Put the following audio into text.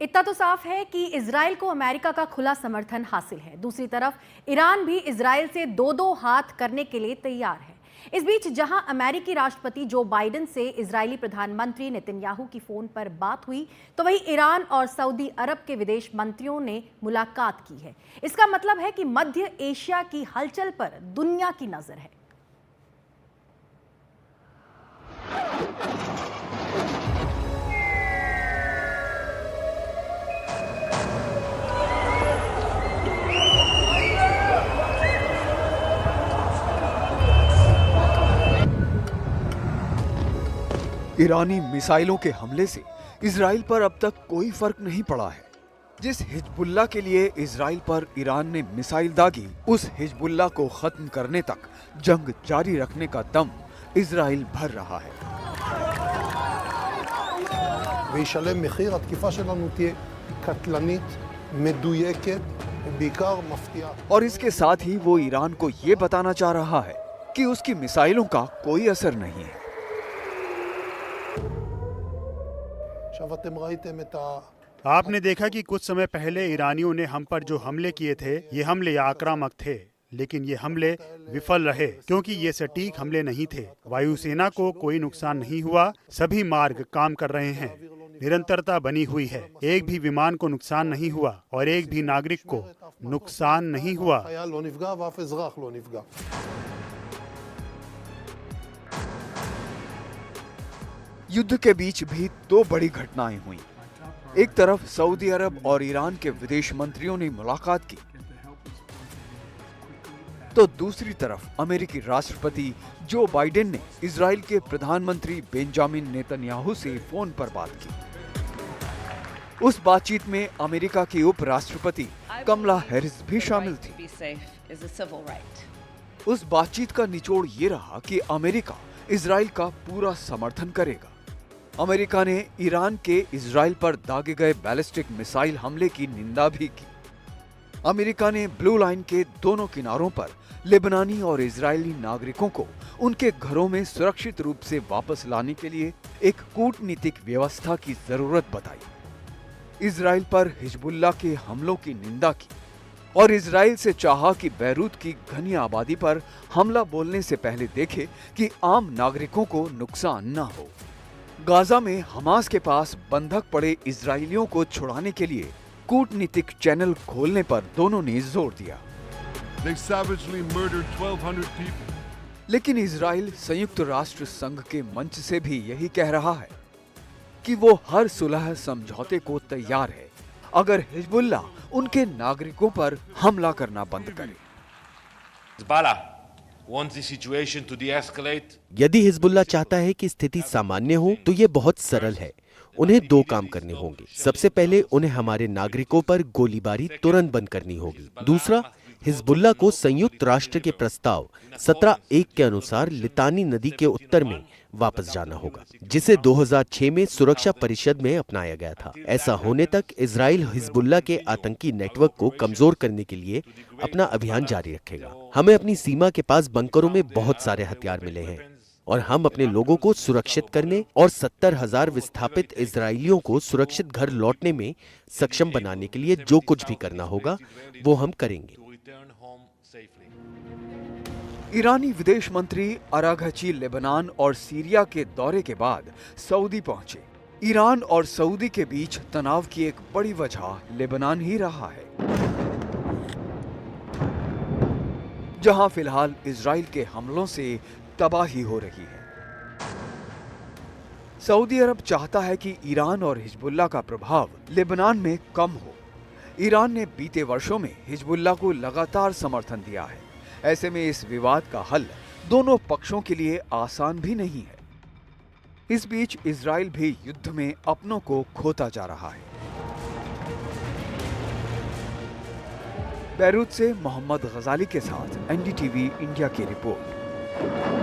इतना तो साफ है कि इजराइल को अमेरिका का खुला समर्थन हासिल है। दूसरी तरफ ईरान भी इजराइल से दो दो हाथ करने के लिए तैयार है। इस बीच जहां अमेरिकी राष्ट्रपति जो बाइडेन से इजरायली प्रधानमंत्री नेतन्याहू की फोन पर बात हुई, तो वहीं ईरान और सऊदी अरब के विदेश मंत्रियों ने मुलाकात की है। इसका मतलब है कि मध्य एशिया की हलचल पर दुनिया की नजर है। ईरानी मिसाइलों के हमले से इजराइल पर अब तक कोई फर्क नहीं पड़ा है। जिस हिजबुल्लाह के लिए इजराइल पर ईरान ने मिसाइल दागी, उस हिजबुल्लाह को खत्म करने तक जंग जारी रखने का दम इजराइल भर रहा है। וישלם מחיר, התקיפה שלנו תהיה קטלנית, מדויקת, בעיקר מפתיעה। और इसके साथ ही वो ईरान को ये बताना चाह रहा है कि उसकी मिसाइलों का कोई असर नहीं है। עכשיו אתם ראיתם את आपने देखा कि कुछ समय पहले ईरानियों ने हम पर जो हमले किए थे, ये हमले आक्रामक थे, लेकिन ये हमले विफल रहे क्योंकि ये सटीक हमले नहीं थे। वायुसेना को कोई नुकसान नहीं हुआ, सभी मार्ग काम कर रहे हैं, निरंतरता बनी हुई है, एक भी विमान को नुकसान नहीं हुआ और एक भी नागरिक को नुकसान नहीं हुआ। חייל לא נפגע ואף אזרח לא נפגע। युद्ध के बीच भी दो बड़ी घटनाएं हुई। एक तरफ सऊदी अरब और ईरान के विदेश मंत्रियों ने मुलाकात की, तो दूसरी तरफ अमेरिकी राष्ट्रपति जो बाइडेन ने इजराइल के प्रधानमंत्री बेंजामिन नेतन्याहू से फोन पर बात की। उस बातचीत में अमेरिका की उपराष्ट्रपति कमला हैरिस भी शामिल थी। उस बातचीत का निचोड़ ये रहा कि अमेरिका इजराइल का पूरा समर्थन करेगा। अमेरिका ने ईरान के इजराइल पर दागे गए बैलिस्टिक मिसाइल हमले की निंदा भी की। अमेरिका ने ब्लू लाइन के दोनों किनारों पर लेबनानी और इजरायली नागरिकों को उनके घरों में सुरक्षित रूप से वापस लाने के लिए एक कूटनीतिक व्यवस्था की जरूरत बताई। इजराइल पर हिजबुल्लाह के हमलों की निंदा की और इजराइल से चाहा कि बैरूत की घनी आबादी पर हमला बोलने से पहले देखे कि आम नागरिकों को नुकसान न हो। गाजा में हमास के पास बंधक पड़े इजरायलियों को छुड़ाने के लिए कूटनीतिक चैनल खोलने पर दोनों ने जोर दिया। लेकिन इजराइल संयुक्त राष्ट्र संघ के मंच से भी यही कह रहा है कि वो हर सुलह समझौते को तैयार है अगर हिजबुल्लाह उनके नागरिकों पर हमला करना बंद करे। यदि हिजबुल्लाह चाहता है कि स्थिति सामान्य हो तो ये बहुत सरल है। उन्हें दो काम करने होंगे। सबसे पहले उन्हें हमारे नागरिकों पर गोलीबारी तुरंत बंद करनी होगी। दूसरा, हिजबुल्लाह को संयुक्त राष्ट्र के प्रस्ताव 17(1) के अनुसार लितानी नदी के उत्तर में वापस जाना होगा, जिसे 2006 में सुरक्षा परिषद में अपनाया गया था। ऐसा होने तक इजराइल हिजबुल्लाह के आतंकी नेटवर्क को कमजोर करने के लिए अपना अभियान जारी रखेगा। हमें अपनी सीमा के पास बंकरों में बहुत सारे हथियार मिले हैं और हम अपने लोगों को सुरक्षित करने और 70,000 विस्थापित इजरायलियों को सुरक्षित घर लौटने में सक्षम बनाने के लिए जो कुछ भी करना होगा वो हम करेंगे। ईरानी विदेश मंत्री अराघची लेबनान और सीरिया के दौरे के बाद सऊदी पहुंचे। ईरान और सऊदी के बीच तनाव की एक बड़ी वजह लेबनान ही रहा है, जहां फिलहाल इजराइल के हमलों से तबाही हो रही है। सऊदी अरब चाहता है कि ईरान और हिजबुल्लाह का प्रभाव लेबनान में कम हो। ईरान ने बीते वर्षों में हिजबुल्लाह को लगातार समर्थन दिया है। ऐसे में इस विवाद का हल दोनों पक्षों के लिए आसान भी नहीं है। इस बीच इजराइल भी युद्ध में अपनों को खोता जा रहा है। बैरूत से मोहम्मद गजाली के साथ एनडीटीवी इंडिया की रिपोर्ट।